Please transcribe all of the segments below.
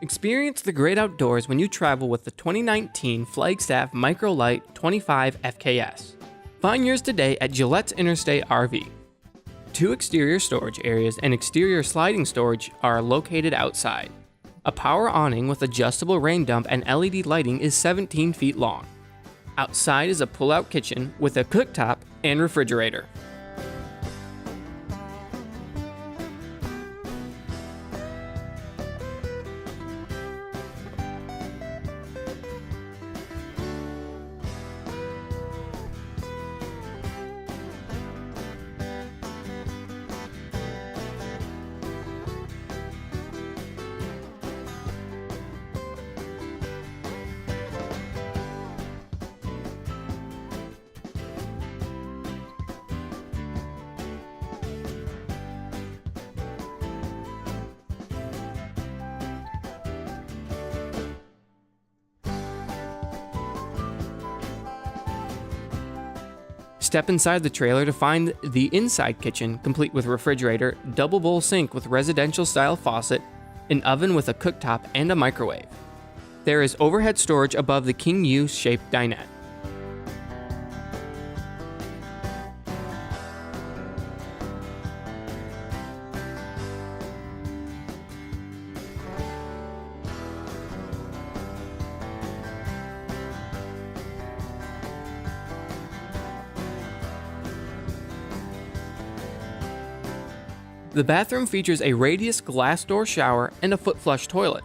Experience the great outdoors when you travel with the 2019 Flagstaff Micro Lite 25FKS. Find yours today at Gillette's Interstate RV. 2 exterior storage areas and exterior sliding storage are located outside. A power awning with adjustable rain dump and LED lighting is 17 feet long. Outside is a pull-out kitchen with a cooktop and refrigerator. Step inside the trailer to find the inside kitchen, complete with refrigerator, double bowl sink with residential style faucet, an oven with a cooktop, and a microwave. There is overhead storage above the King U-shaped dinette. The bathroom features a radius glass door shower and a foot flush toilet.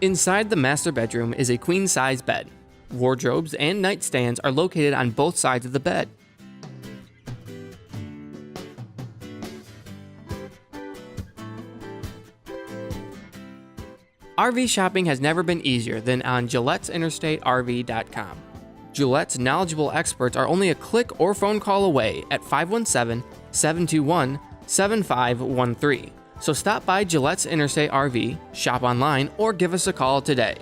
Inside the master bedroom is a queen-size bed. Wardrobes and nightstands are located on both sides of the bed. RV shopping has never been easier than on Gillette'sInterstateRV.com. Gillette's knowledgeable experts are only a click or phone call away at 517-721-7513. So stop by Gillette's Interstate RV, shop online, or give us a call today.